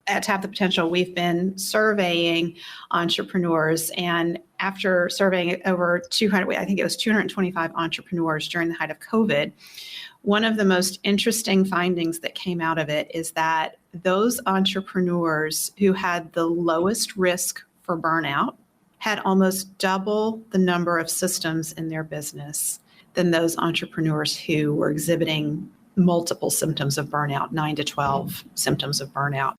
At Tap the Potential, we've been surveying entrepreneurs, and after surveying over 200, I think it was 225 entrepreneurs during the height of COVID, one of the most interesting findings that came out of it is that those entrepreneurs who had the lowest risk for burnout had almost double the number of systems in their business than those entrepreneurs who were exhibiting multiple symptoms of burnout, 9 to 12 symptoms of burnout.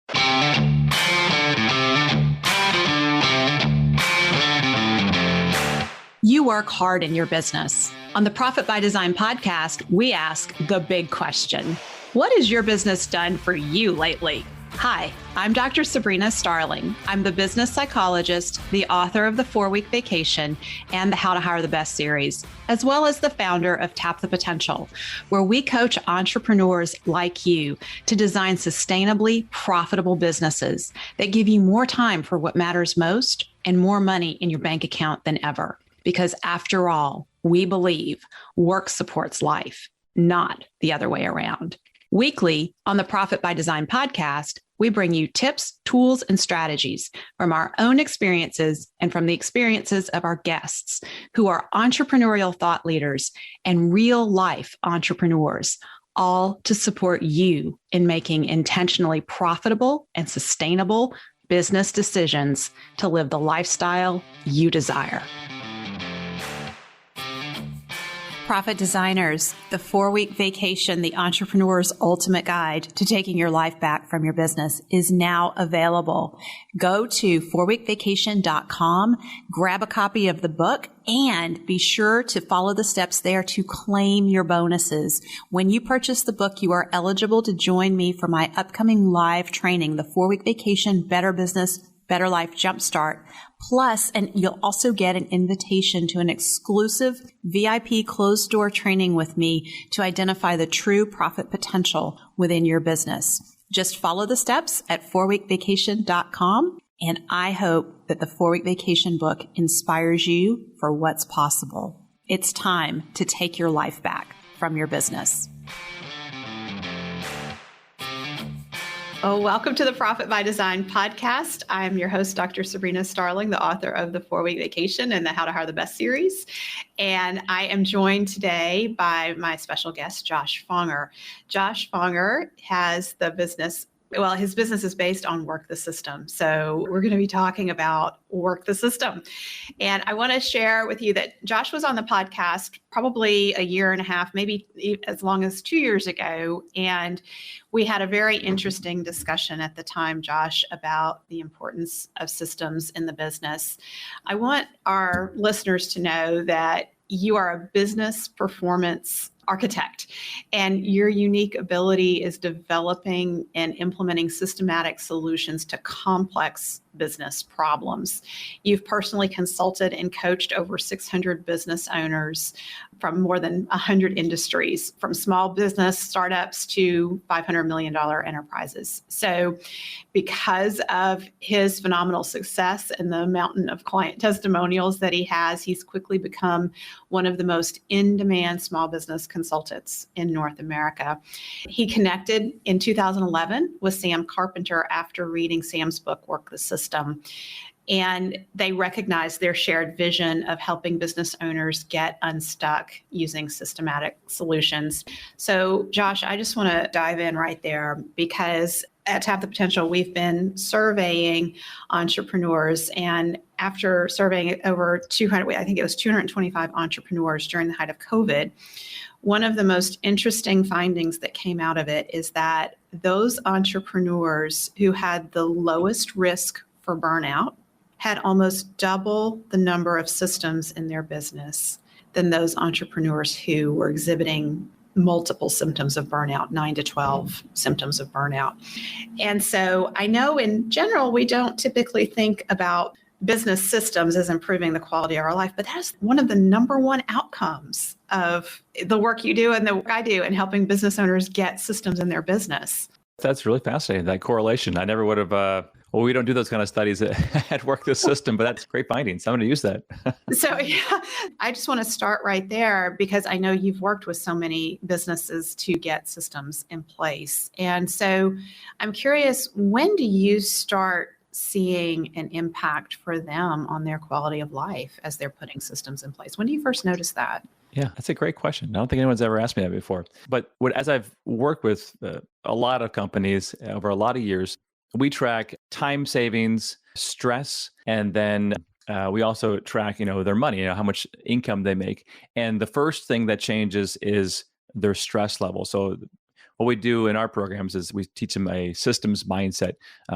You work hard in your business. On the Profit by Design podcast, we ask the big question. What has your business done for you lately? Hi, I'm Dr. Sabrina Starling. I'm the business psychologist, the author of the 4-Week Vacation and the How to Hire the Best series, as well as the founder of Tap the Potential, where we coach entrepreneurs like you to design sustainably profitable businesses that give you more time for what matters most and more money in your bank account than ever. Because after all, we believe work supports life, not the other way around. Weekly on the Profit by Design podcast, we bring you tips, tools, and strategies from our own experiences and from the experiences of our guests who are entrepreneurial thought leaders and real life entrepreneurs, all to support you in making intentionally profitable and sustainable business decisions to live the lifestyle you desire. Profit Designers, the 4-Week Vacation, the entrepreneur's ultimate guide to taking your life back from your business is now available. Go to 4weekvacation.com, grab a copy of the book, and be sure to follow the steps there to claim your bonuses. When you purchase the book, you are eligible to join me for my upcoming live training, the 4-Week Vacation Better Business, Better Life Jumpstart. Plus, and you'll also get an invitation to an exclusive VIP closed door training with me to identify the true profit potential within your business. Just follow the steps at 4weekvacation.com, and I hope that the 4-Week Vacation book inspires you for what's possible. It's time to take your life back from your business. Oh, welcome to the Profit by Design podcast. I'm your host, Dr. Sabrina Starling, the author of the 4-Week Vacation and the How to Hire the Best series. And I am joined today by my special guest, Josh Fonger. Josh Fonger has the business. Well, his business is based on Work the System. So we're going to be talking about Work the System. And I want to share with you that Josh was on the podcast probably a year and a half, maybe as long as 2 years ago. And we had a very interesting discussion at the time, Josh, about the importance of systems in the business. I want our listeners to know that you are a business performance architect, and your unique ability is developing and implementing systematic solutions to complex business problems. You've personally consulted and coached over 600 business owners from more than 100 industries, from small business startups to $500 million enterprises. So because of his phenomenal success and the mountain of client testimonials that he has, he's quickly become one of the most in-demand small business consultants in North America. He connected in 2011 with Sam Carpenter after reading Sam's book, Work the System. And they recognized their shared vision of helping business owners get unstuck using systematic solutions. So, Josh, I just want to dive in right there because at Tap the Potential, we've been surveying entrepreneurs. And after surveying over 200, I think it was 225 entrepreneurs during the height of COVID, one of the most interesting findings that came out of it is that those entrepreneurs who had the lowest risk for burnout had almost double the number of systems in their business than those entrepreneurs who were exhibiting multiple symptoms of burnout, 9 to 12 symptoms of burnout. And so I know in general, we don't typically think about business systems as improving the quality of our life, but that is one of the number one outcomes of the work you do and the work I do in helping business owners get systems in their business. That's really fascinating, that correlation. I never would have Well, we don't do those kind of studies at Work the System, but that's great findings. I'm going to use that. So yeah, I just want to start right there because I know you've worked with so many businesses to get systems in place. And so I'm curious, when do you start seeing an impact for them on their quality of life as they're putting systems in place? When do you first notice that? Yeah, that's a great question. I don't think anyone's ever asked me that before. But as I've worked with a lot of companies over a lot of years, we track time savings, stress, and then we also track, their money, how much income they make. And the first thing that changes is their stress level. So what we do in our programs is we teach them a systems mindset.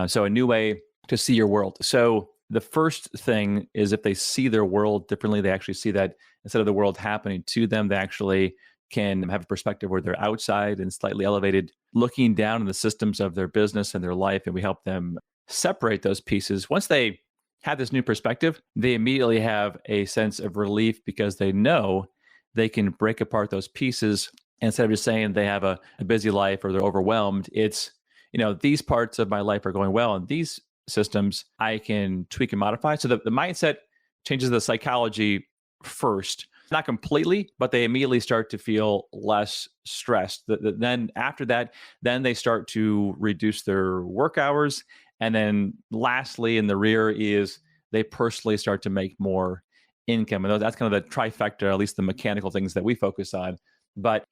So a new way to see your world. So the first thing is if they see their world differently, they actually see that instead of the world happening to them, they actually can have a perspective where they're outside and slightly elevated, looking down on the systems of their business and their life. And we help them separate those pieces. Once they have this new perspective, they immediately have a sense of relief because they know they can break apart those pieces. Instead of just saying they have a busy life or they're overwhelmed, it's, these parts of my life are going well and these systems I can tweak and modify. So the mindset changes the psychology first, not completely, but they immediately start to feel less stressed. Then after that, then they start to reduce their work hours. And then lastly, in the rear is they personally start to make more income. And that's kind of the trifecta, at least the mechanical things that we focus on. But,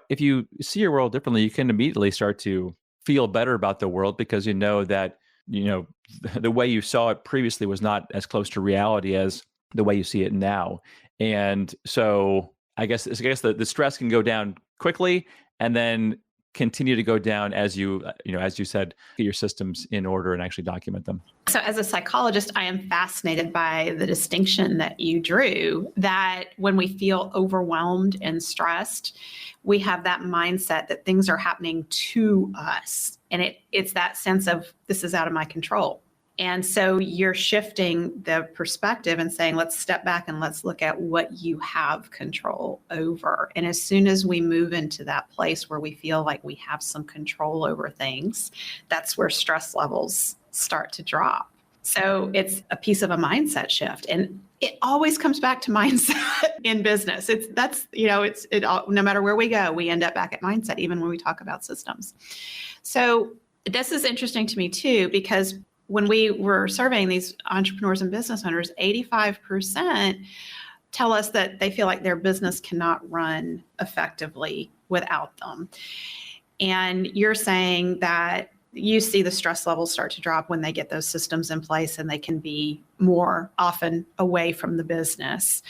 if you see your world differently, you can immediately start to feel better about the world because you know that the way you saw it previously was not as close to reality as the way you see it now. And so I guess the stress can go down quickly and then continue to go down as you said, get your systems in order and actually document them. So as a psychologist, I am fascinated by the distinction that you drew that when we feel overwhelmed and stressed, we have that mindset that things are happening to us. And it's that sense of this is out of my control. And so you're shifting the perspective and saying, let's step back and let's look at what you have control over. And as soon as we move into that place where we feel like we have some control over things, that's where stress levels start to drop. So it's a piece of a mindset shift. And it always comes back to mindset in business. No matter where we go, we end up back at mindset, even when we talk about systems. So this is interesting to me too, because when we were surveying these entrepreneurs and business owners, 85% tell us that they feel like their business cannot run effectively without them. And you're saying that you see the stress levels start to drop when they get those systems in place and they can be more often away from the business.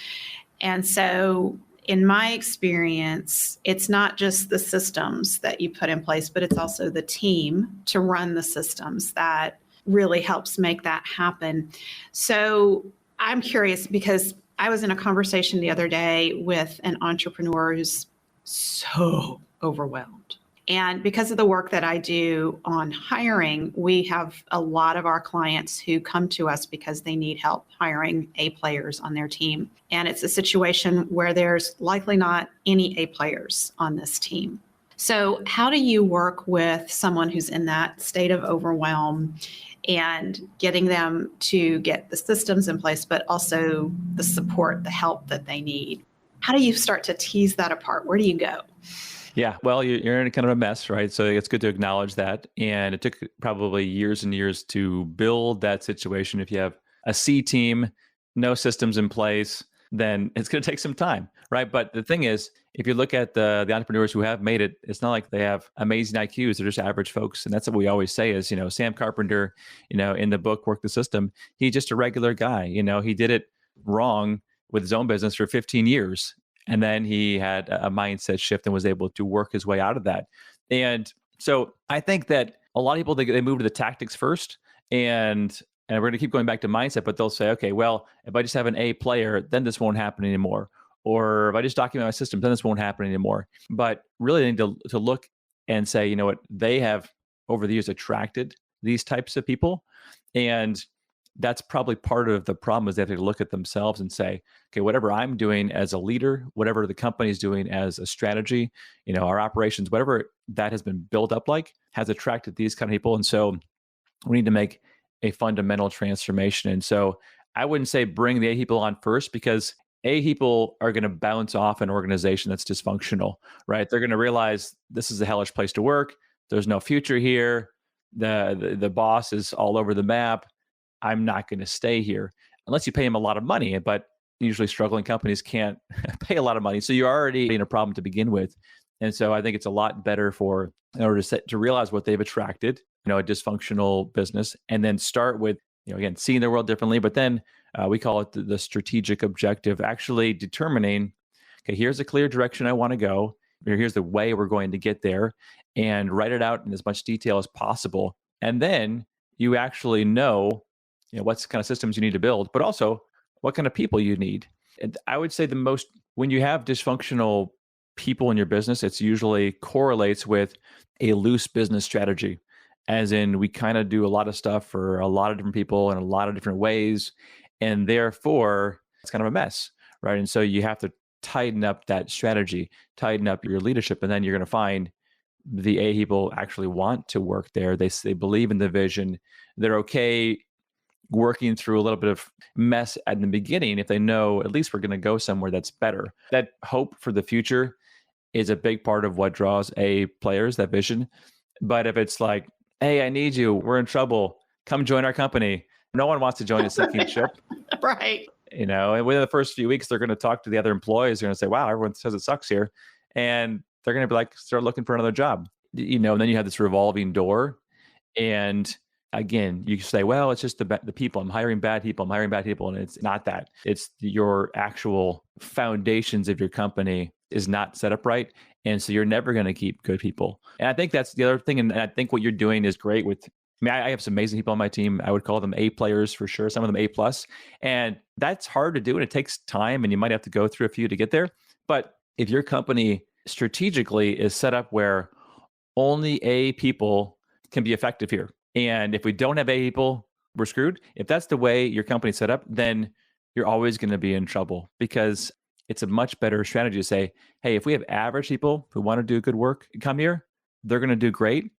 And so in my experience, it's not just the systems that you put in place, but it's also the team to run the systems that really helps make that happen. So I'm curious because I was in a conversation the other day with an entrepreneur who's so overwhelmed. And because of the work that I do on hiring, we have a lot of our clients who come to us because they need help hiring A players on their team. And it's a situation where there's likely not any A players on this team. So how do you work with someone who's in that state of overwhelm and getting them to get the systems in place, but also the support, the help that they need? How do you start to tease that apart? Where do you go? Yeah, well, you're in a kind of a mess, right? So it's good to acknowledge that. And it took probably years and years to build that situation. If you have a C team, no systems in place, then it's going to take some time, right? But the thing is, if you look at the entrepreneurs who have made it, it's not like they have amazing IQs. They're just average folks. And that's what we always say is, Sam Carpenter, in the book, Work the System, he's just a regular guy. He did it wrong with his own business for 15 years. And then he had a mindset shift and was able to work his way out of that. And so I think that a lot of people, they move to the tactics first and we're going to keep going back to mindset, but they'll say, okay, well, if I just have an A player, then this won't happen anymore. Or if I just document my system, then this won't happen anymore. But really they need to look and say, you know what, they have over the years attracted these types of people. And that's probably part of the problem is they have to look at themselves and say, okay, whatever I'm doing as a leader, whatever the company's doing as a strategy, our operations, whatever that has been built up like has attracted these kind of people. And so we need to make a fundamental transformation. And so I wouldn't say bring the A people on first, because A people are going to bounce off an organization that's dysfunctional, right? They're going to realize this is a hellish place to work. There's no future here. The boss is all over the map. I'm not going to stay here unless you pay him a lot of money. But usually struggling companies can't pay a lot of money. So you're already in a problem to begin with. And so I think it's a lot better in order to realize what they've attracted, a dysfunctional business, and then start with, again, seeing the world differently. But then we call it the strategic objective, actually determining, okay, here's a clear direction I want to go. Here's the way we're going to get there, and write it out in as much detail as possible. And then you actually know, what kind of systems you need to build, but also what kind of people you need. And I would say when you have dysfunctional people in your business, it's usually correlates with a loose business strategy. As in, we kind of do a lot of stuff for a lot of different people in a lot of different ways. And therefore, it's kind of a mess, right? And so you have to tighten up that strategy, tighten up your leadership, and then you're going to find the A people actually want to work there. They believe in the vision. They're okay working through a little bit of mess at the beginning if they know at least we're going to go somewhere that's better. That hope for the future is a big part of what draws A players, that vision. But if it's like, hey, I need you, we're in trouble, come join our company, no one wants to join a sinking ship. Right. And within the first few weeks, they're going to talk to the other employees. They're going to say, wow, everyone says it sucks here. And they're going to be like, start looking for another job. And then you have this revolving door. And again, you say, well, it's just the people. I'm hiring bad people. And it's not that. It's your actual foundations of your company is not set up right. And so you're never going to keep good people. And I think that's the other thing. And I think what you're doing is great I have some amazing people on my team. I would call them A players for sure. Some of them A plus. And that's hard to do. And it takes time, and you might have to go through a few to get there. But if your company strategically is set up where only A people can be effective here, and if we don't have A people, we're screwed. If that's the way your company's set up, then you're always going to be in trouble, because it's a much better strategy to say, hey, if we have average people who want to do good work come here, they're going to do great.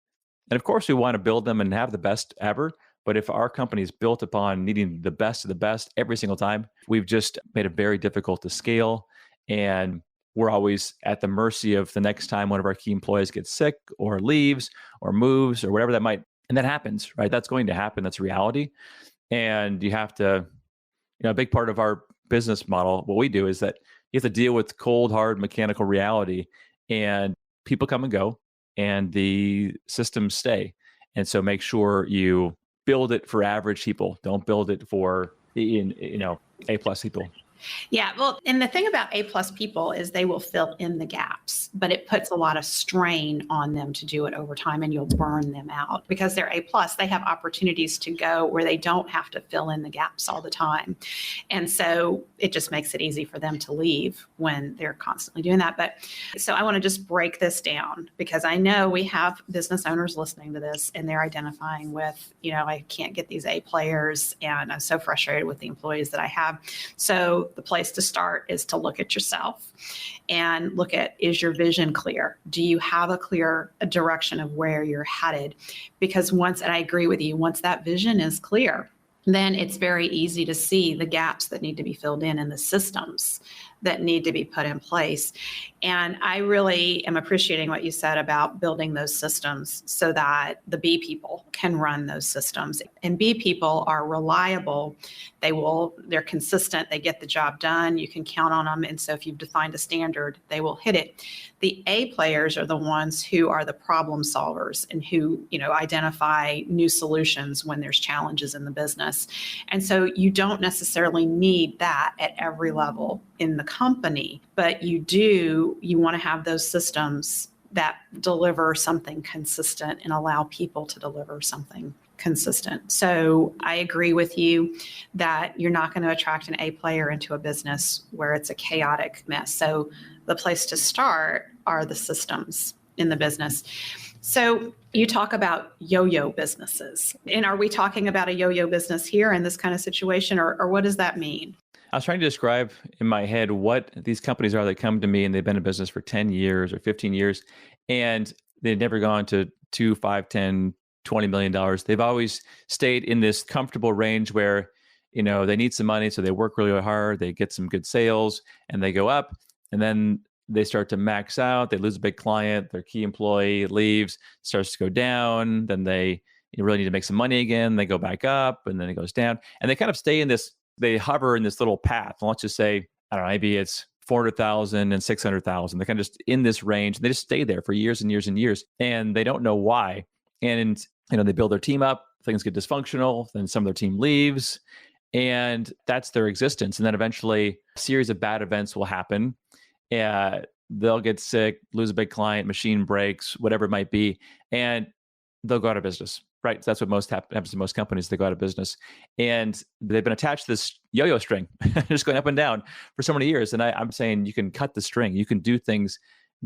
And of course, we want to build them and have the best ever. But if our company is built upon needing the best of the best every single time, we've just made it very difficult to scale. And we're always at the mercy of the next time one of our key employees gets sick or leaves or moves or whatever that might. And that happens, right? That's going to happen. That's reality. And you have to, a big part of our business model, what we do is that you have to deal with cold, hard, mechanical reality, and people come and go, and the systems stay. And so make sure you build it for average people. Don't build it for, A plus people. Yeah, well, and the thing about A plus people is they will fill in the gaps, but it puts a lot of strain on them to do it over time, and you'll burn them out. Because they're A plus, they have opportunities to go where they don't have to fill in the gaps all the time. And so it just makes it easy for them to leave when they're constantly doing that. But so I want to just break this down, because I know we have business owners listening to this, and they're identifying with, I can't get these A players, and I'm so frustrated with the employees that I have. So the place to start is to look at yourself and look at, is your vision clear? Do you have a clear direction of where you're headed? Because and I agree with you, once that vision is clear, then it's very easy to see the gaps that need to be filled in and the systems that need to be put in place. And I really am appreciating what you said about building those systems so that the B people can run those systems. And B people are reliable. They're consistent. They get the job done. You can count on them. And so if you've defined a standard, they will hit it. The A players are the ones who are the problem solvers and who, identify new solutions when there's challenges in the business. And so you don't necessarily need that at every level in the company, but you want to have those systems that deliver something consistent and allow people to deliver something consistent. So I agree with you that you're not going to attract an A player into a business where it's a chaotic mess. So the place to start are the systems in the business. So you talk about yo-yo businesses. And are we talking about a yo-yo business here in this kind of situation, or what does that mean? I was trying to describe in my head what these companies are that come to me and they've been in business for 10 years or 15 years, and they've never gone to 2, 5, 10, $20 million. They've always stayed in this comfortable range where, they need some money. So they work really hard. They get some good sales and they go up, and then they start to max out. They lose a big client. Their key employee leaves, starts to go down. Then they really need to make some money again. They go back up, and then it goes down. And they kind of stay in this, they hover in this little path. And let's just say, I don't know, maybe it's 400,000 and 600,000. They're kind of just in this range. They just stay there for years and years and years. And they don't know why. And, they build their team up. Things get dysfunctional. Then some of their team leaves. And that's their existence. And then eventually a series of bad events will happen. They'll get sick, lose a big client, machine breaks, whatever it might be, and they'll go out of business, right? So that's what happens to most companies. They go out of business. And they've been attached to this yo-yo string, just going up and down for so many years. And I'm saying you can cut the string. You can do things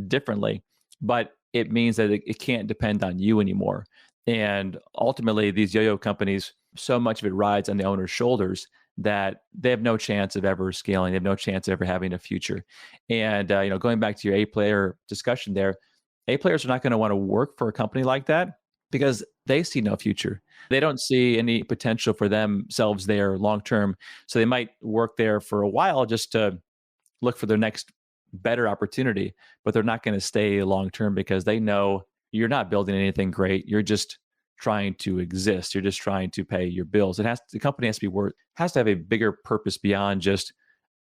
differently, but it means that it can't depend on you anymore. And ultimately, these yo-yo companies, so much of it rides on the owner's shoulders that they have no chance of ever scaling. They have no chance of ever having a future. And, going back to your A-player discussion there, A-players are not going to want to work for a company like that because they see no future. They don't see any potential for themselves there long-term. So they might work there for a while just to look for their next better opportunity, but they're not going to stay long-term because they know you're not building anything great. You're just trying to exist. You're just trying to pay your bills. The company has to have a bigger purpose beyond just,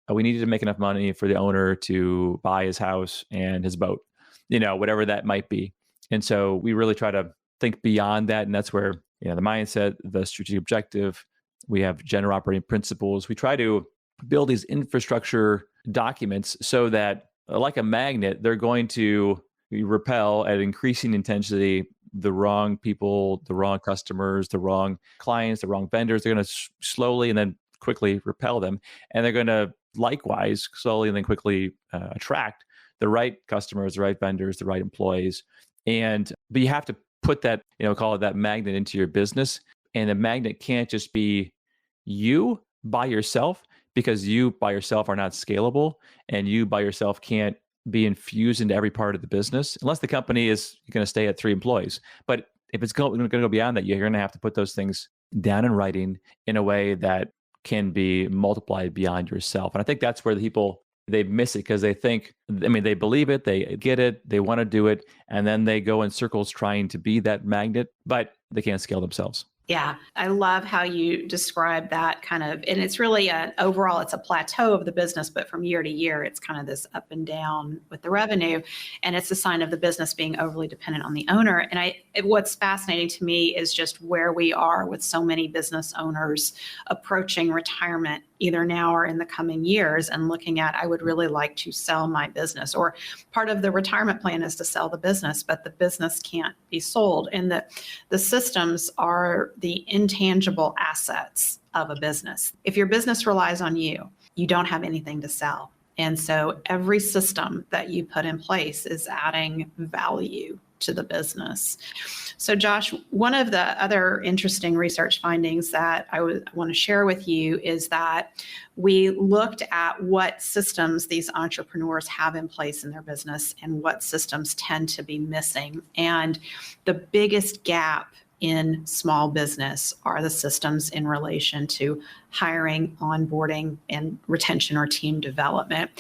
we needed to make enough money for the owner to buy his house and his boat, whatever that might be. And so we really try to think beyond that. And that's where, the mindset, the strategic objective, we have general operating principles. We try to build these infrastructure documents so that, like a magnet, they're going to repel at increasing intensity the wrong people, the wrong customers, the wrong clients, the wrong vendors. They're going to slowly and then quickly repel them. And they're going to likewise slowly and then quickly attract the right customers, the right vendors, the right employees. But you have to put that, call it that magnet into your business. And the magnet can't just be you by yourself, because you by yourself are not scalable, and you by yourself can't be infused into every part of the business unless the company is going to stay at 3 employees. But if it's going to go beyond that, you're going to have to put those things down in writing in a way that can be multiplied beyond yourself. And I think that's where the people, they miss it because they think, they believe it, they get it, they want to do it, and then they go in circles trying to be that magnet, but they can't scale themselves. Yeah, I love how you describe that kind of, and it's really overall, it's a plateau of the business, but from year to year, it's kind of this up and down with the revenue. And it's a sign of the business being overly dependent on the owner. And what's fascinating to me is just where we are with so many business owners approaching retirement, either now or in the coming years, and looking at, I would really like to sell my business, or part of the retirement plan is to sell the business, but the business can't be sold. And the systems are the intangible assets of a business. If your business relies on you, you don't have anything to sell. And so every system that you put in place is adding value to the business. So Josh, one of the other interesting research findings that I want to share with you is that we looked at what systems these entrepreneurs have in place in their business and what systems tend to be missing. And the biggest gap in small business are the systems in relation to hiring, onboarding, and retention or team development.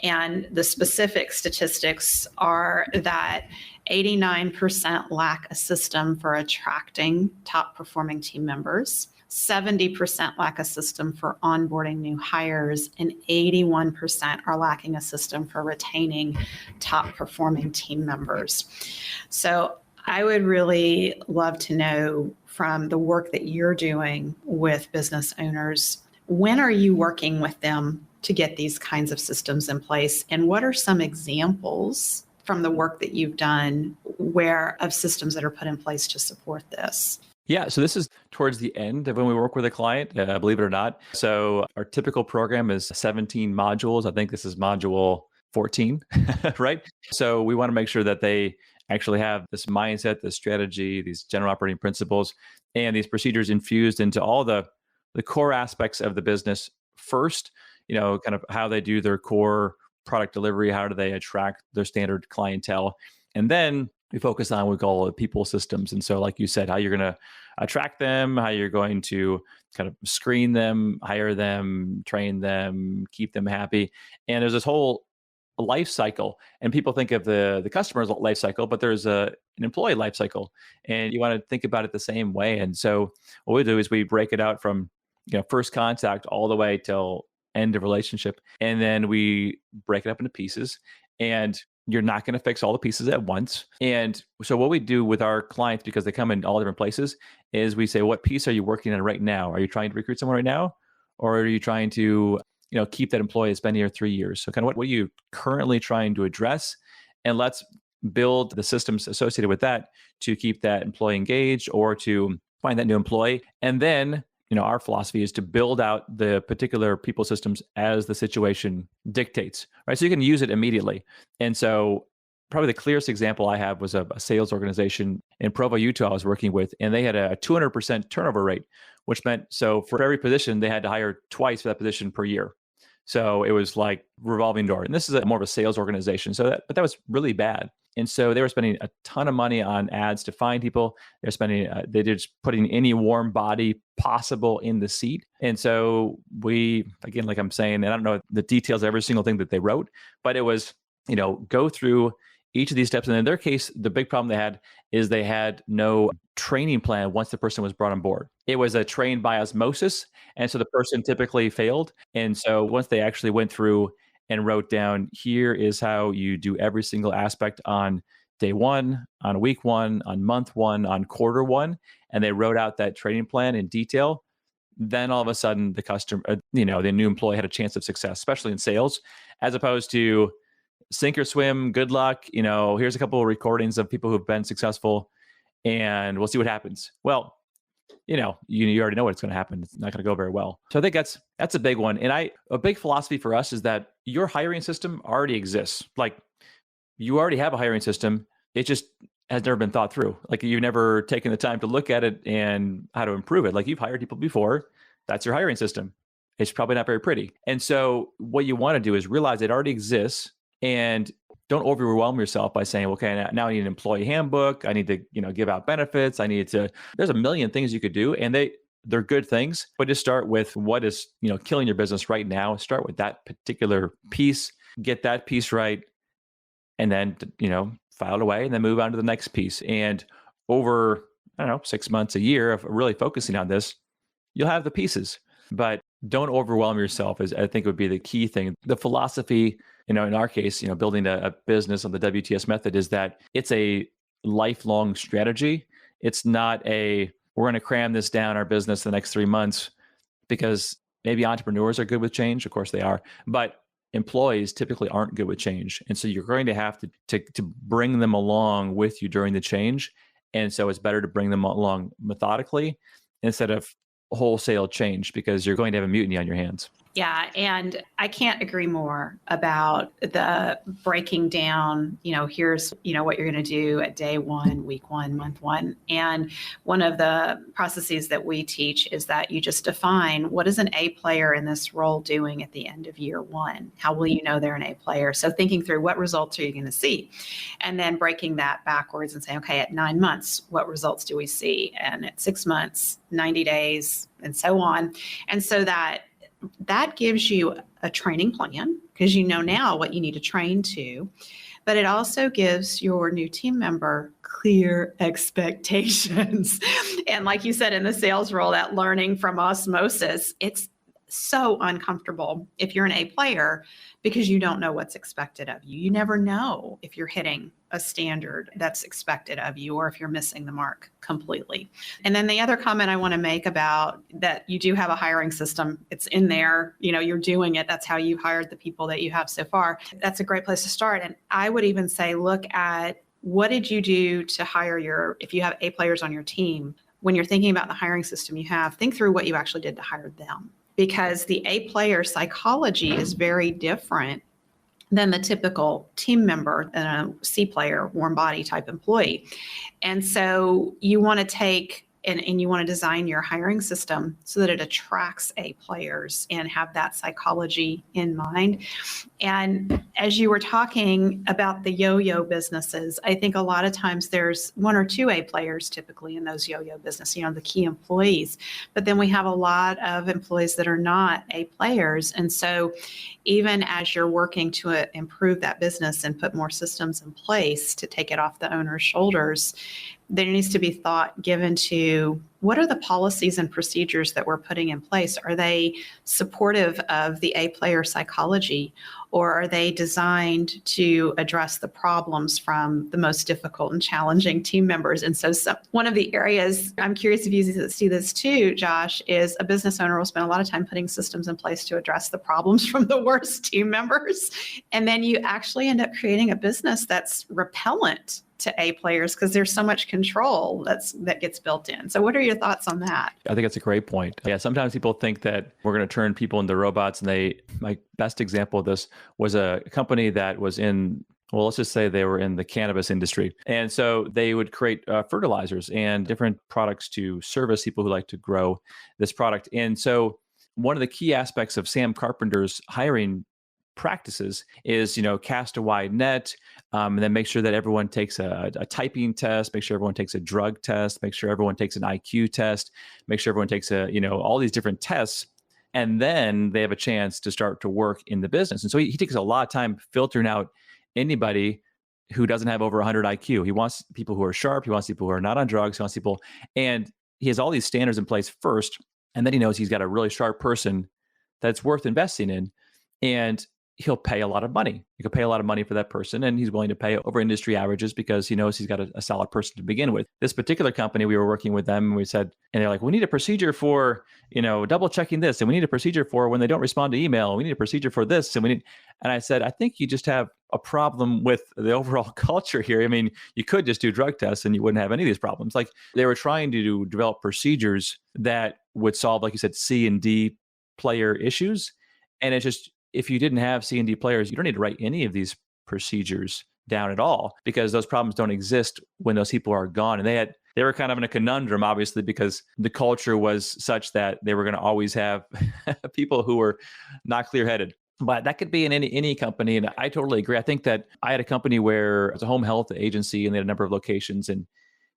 And the specific statistics are that 89% lack a system for attracting top performing team members, 70% lack a system for onboarding new hires, and 81% are lacking a system for retaining top performing team members. So I would really love to know, from the work that you're doing with business owners, when are you working with them to get these kinds of systems in place? And what are some examples from the work that you've done of systems that are put in place to support this? Yeah, so this is towards the end of when we work with a client, believe it or not. So our typical program is 17 modules. I think this is module 14, right? So we want to make sure that they actually have this mindset, this strategy, these general operating principles, and these procedures infused into all the core aspects of the business first, kind of how they do their core product delivery, how do they attract their standard clientele. And then we focus on what we call people systems. And so, like you said, how you're going to attract them, how you're going to kind of screen them, hire them, train them, keep them happy. And there's this whole life cycle, and people think of the customer's life cycle, but there's an employee life cycle, and you want to think about it the same way. And so what we do is we break it out from first contact all the way till end of relationship, and then we break it up into pieces. And you're not going to fix all the pieces at once. And so what we do with our clients, because they come in all different places, is we say, what piece are you working on right now? Are you trying to recruit someone right now, or are you trying to keep that employee that's been here 3 years? So kind of what are you currently trying to address? And let's build the systems associated with that to keep that employee engaged or to find that new employee. And then, our philosophy is to build out the particular people systems as the situation dictates, right? So you can use it immediately. And so probably the clearest example I have was a sales organization in Provo, Utah I was working with, and they had a 200% turnover rate, which meant so for every position, they had to hire twice for that position per year. So it was like revolving door. And this is more of a sales organization. But that was really bad. And so they were spending a ton of money on ads to find people. They're just putting any warm body possible in the seat. And so we, again, like I'm saying, and I don't know the details of every single thing that they wrote, but it was, go through each of these steps. And in their case, the big problem they had is they had no training plan once the person was brought on board. It was a train by osmosis. And so the person typically failed. And so once they actually went through and wrote down, here is how you do every single aspect on day one, on week one, on month one, on quarter one, and they wrote out that training plan in detail, then all of a sudden the customer, the new employee had a chance of success, especially in sales, as opposed to sink or swim, good luck. Here's a couple of recordings of people who've been successful and we'll see what happens. Well, you already know what's going to happen. It's not going to go very well. So I think that's a big one. And a big philosophy for us is that your hiring system already exists. Like you already have a hiring system. It just has never been thought through. Like you've never taken the time to look at it and how to improve it. Like you've hired people before. That's your hiring system. It's probably not very pretty. And so what you want to do is realize it already exists and don't overwhelm yourself by saying, okay, now I need an employee handbook. I need to, give out benefits. There's a million things you could do, and they're good things, but just start with what is, killing your business right now. Start with that particular piece, get that piece right, and then, file it away and then move on to the next piece. And over, 6 months, a year of really focusing on this, you'll have the pieces, but don't overwhelm yourself, is I think would be the key thing. The philosophy, in our case, building a business on the WTS method is that it's a lifelong strategy. It's not we're going to cram this down our business the next 3 months, because maybe entrepreneurs are good with change. Of course they are, but employees typically aren't good with change. And so you're going to have to bring them along with you during the change. And so it's better to bring them along methodically instead of wholesale change, because you're going to have a mutiny on your hands. Yeah. And I can't agree more about the breaking down, here's, what you're going to do at day one, week one, month one. And one of the processes that we teach is that you just define what is an A player in this role doing at the end of year one? How will you know they're an A player? So thinking through what results are you going to see? And then breaking that backwards and saying, okay, at 9 months, what results do we see? And at 6 months, 90 days, and so on. And so that gives you a training plan, because now what you need to train to, but it also gives your new team member clear expectations. And like you said, in the sales role, that learning from osmosis, it's so uncomfortable if you're an A player, because you don't know what's expected of you. You never know if you're hitting a standard that's expected of you or if you're missing the mark completely. And then the other comment I want to make about that, you do have a hiring system. It's in there, you're doing it. That's how you hired the people that you have so far. That's a great place to start. And I would even say, look at what did you do to hire if you have A players on your team, when you're thinking about the hiring system think through what you actually did to hire them. Because the A player psychology is very different than the typical team member and a C player, warm body type employee. And so you want to take and you want to design your hiring system so that it attracts A players and have that psychology in mind. And as you were talking about the yo-yo businesses, I think a lot of times there's one or two A players typically in those yo-yo business, the key employees. But then we have a lot of employees that are not A players. And so even as you're working to improve that business and put more systems in place to take it off the owner's shoulders, there needs to be thought given to what are the policies and procedures that we're putting in place? Are they supportive of the A player psychology, or are they designed to address the problems from the most difficult and challenging team members? And so one of the areas, I'm curious if you see this too, Josh, is a business owner will spend a lot of time putting systems in place to address the problems from the worst team members. And then you actually end up creating a business that's repellent to A players because there's so much control that gets built in. So what are your thoughts on that? I think that's a great point. Yeah, sometimes people think that we're going to turn people into robots, and my best example of this was a company that was in, well, let's just say they were in the cannabis industry. And so they would create fertilizers and different products to service people who like to grow this product. And so one of the key aspects of Sam Carpenter's hiring practices is, cast a wide net, and then make sure that everyone takes a typing test, make sure everyone takes a drug test, make sure everyone takes an IQ test, make sure everyone takes all these different tests. And then they have a chance to start to work in the business. And so he takes a lot of time filtering out anybody who doesn't have over 100 IQ. He wants people who are sharp. He wants people who are not on drugs. He wants people, and he has all these standards in place first. And then he knows he's got a really sharp person that's worth investing in. And he'll pay a lot of money. He could pay a lot of money for that person, and he's willing to pay over industry averages because he knows he's got a solid person to begin with. This particular company, we were working with them, and we said, and they're like, we need a procedure for, double checking this, and we need a procedure for when they don't respond to email. We need a procedure for this, and I said, I think you just have a problem with the overall culture here. I mean, you could just do drug tests and you wouldn't have any of these problems. Like, they were trying to develop procedures that would solve, like you said, C and D player issues. And it's just, if you didn't have C and D players, you don't need to write any of these procedures down at all, because those problems don't exist when those people are gone. And they were kind of in a conundrum, obviously, because the culture was such that they were going to always have people who were not clear-headed. But that could be in any company. And I totally agree. I think that I had a company where it was a home health agency, and they had a number of locations, and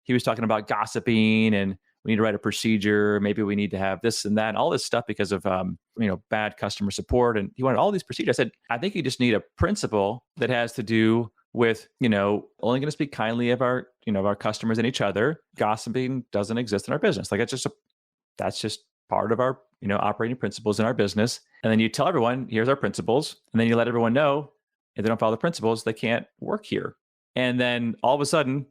he was talking about gossiping, and we need to write a procedure. Maybe we need to have this and that, and all this stuff because of bad customer support. And he wanted all these procedures. I said, I think you just need a principle that has to do with, only going to speak kindly of our customers and each other. Gossiping doesn't exist in our business. Like, that's just part of our, operating principles in our business. And then you tell everyone, here's our principles. And then you let everyone know if they don't follow the principles, they can't work here. And then all of a sudden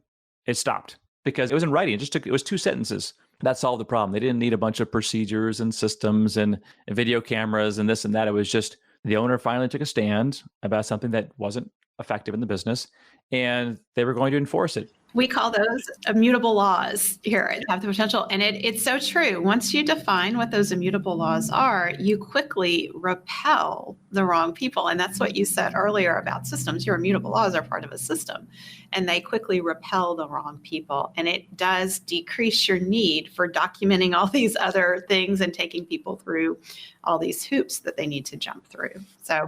it stopped because it was in writing. It was 2 sentences. That solved the problem. They didn't need a bunch of procedures and systems and video cameras and this and that. It was just the owner finally took a stand about something that wasn't effective in the business, and they were going to enforce it. We call those immutable laws here at Have the Potential. And it's so true. Once you define what those immutable laws are, you quickly repel the wrong people. And that's what you said earlier about systems. Your immutable laws are part of a system, and they quickly repel the wrong people. And it does decrease your need for documenting all these other things and taking people through all these hoops that they need to jump through. So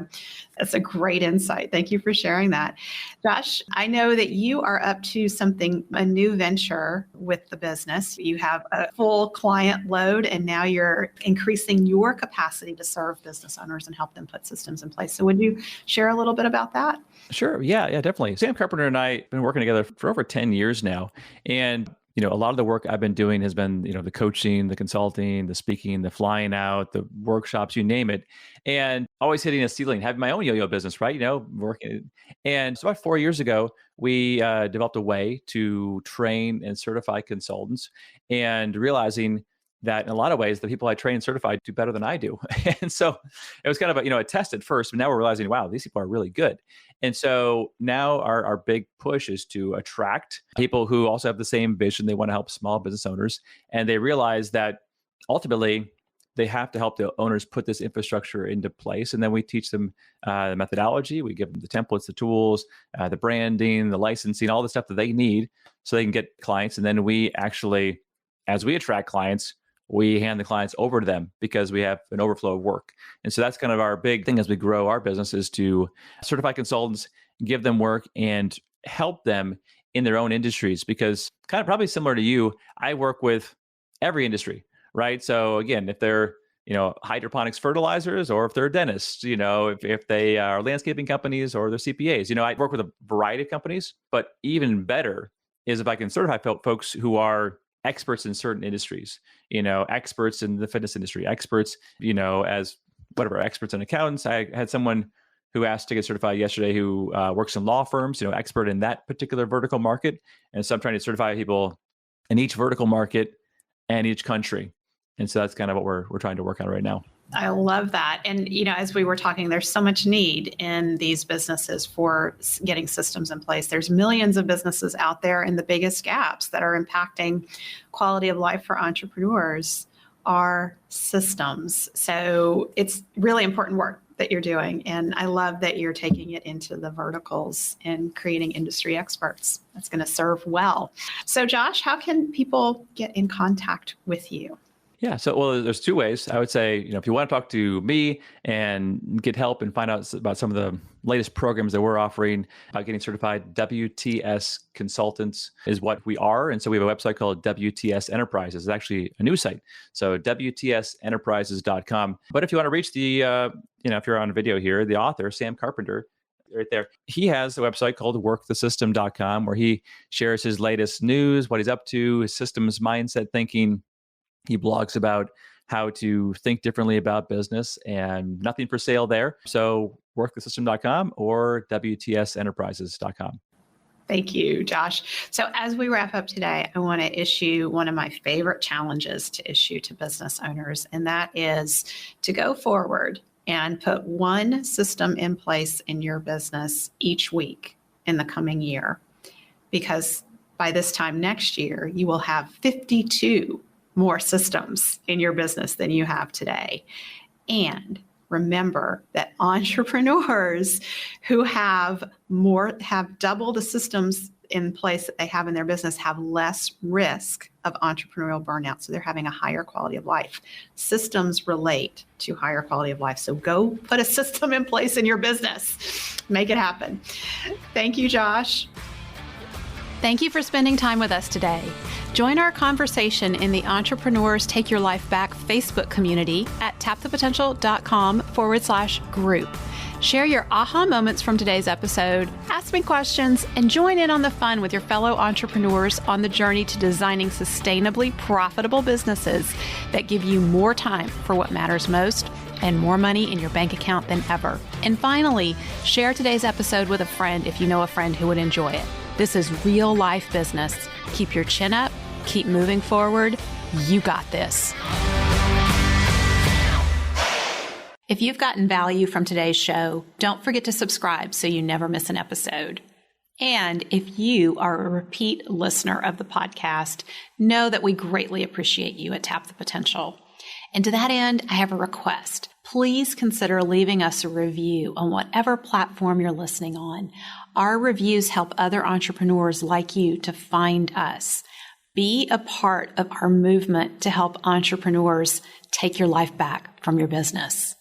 that's a great insight. Thank you for sharing that. Josh, I know that you are up to a new venture with the business. You have a full client load, and now you're increasing your capacity to serve business owners and help them put systems in place. So would you share a little bit about that? Sure. Yeah, definitely. Sam Carpenter and I have been working together for over 10 years now. And a lot of the work I've been doing has been, the coaching, the consulting, the speaking, the flying out, the workshops, you name it, and always hitting a ceiling, having my own yo-yo business, right? Working. And so about 4 years ago, we developed a way to train and certify consultants, and realizing that in a lot of ways, the people I train and certify do better than I do. And so it was kind of a test at first, but now we're realizing, wow, these people are really good. And so now our big push is to attract people who also have the same vision. They want to help small business owners. And they realize that ultimately they have to help the owners put this infrastructure into place. And then we teach them the methodology. We give them the templates, the tools, the branding, the licensing, all the stuff that they need so they can get clients. And then we actually as we attract clients, we hand the clients over to them because we have an overflow of work. And so that's kind of our big thing as we grow our business, is to certify consultants, give them work and help them in their own industries, because kind of probably similar to you, I work with every industry, right? So again, if they're, hydroponics fertilizers, or if they're dentists, if they are landscaping companies or they're CPAs, I work with a variety of companies, but even better is if I can certify folks who are experts in certain industries, experts in the fitness industry, experts, as whatever, experts in accountants. I had someone who asked to get certified yesterday who works in law firms, expert in that particular vertical market. And so I'm trying to certify people in each vertical market and each country. And so that's kind of what we're trying to work on right now. I love that. And, as we were talking, there's so much need in these businesses for getting systems in place. There's millions of businesses out there, and the biggest gaps that are impacting quality of life for entrepreneurs are systems. So it's really important work that you're doing. And I love that you're taking it into the verticals and creating industry experts. That's going to serve well. So Josh, how can people get in contact with you? Yeah. So, well, there's two ways. I would say, if you want to talk to me and get help and find out about some of the latest programs that we're offering about getting certified, WTS Consultants is what we are. And so we have a website called WTS Enterprises. It's actually a new site. So WTSenterprises.com. But if you want to reach the, if you're on video here, the author, Sam Carpenter, right there, he has a website called workthesystem.com where he shares his latest news, what he's up to, his systems mindset thinking. He blogs about how to think differently about business, and nothing for sale there. So workthesystem.com or WTSenterprises.com. Thank you, Josh. So as we wrap up today, I want to issue one of my favorite challenges to issue to business owners, and that is to go forward and put one system in place in your business each week in the coming year. Because by this time next year, you will have 52 more systems in your business than you have today. And remember that entrepreneurs who have double the systems in place that they have in their business have less risk of entrepreneurial burnout. So they're having a higher quality of life. Systems relate to higher quality of life. So go put a system in place in your business. Make it happen. Thank you, Josh. Thank you for spending time with us today. Join our conversation in the Entrepreneurs Take Your Life Back Facebook community at tapthepotential.com/group. Share your aha moments from today's episode, ask me questions, and join in on the fun with your fellow entrepreneurs on the journey to designing sustainably profitable businesses that give you more time for what matters most and more money in your bank account than ever. And finally, share today's episode with a friend if you know a friend who would enjoy it. This is real life business. Keep your chin up, keep moving forward. You got this. If you've gotten value from today's show, don't forget to subscribe so you never miss an episode. And if you are a repeat listener of the podcast, know that we greatly appreciate you at Tap the Potential. And to that end, I have a request. Please consider leaving us a review on whatever platform you're listening on. Our reviews help other entrepreneurs like you to find us. Be a part of our movement to help entrepreneurs take your life back from your business.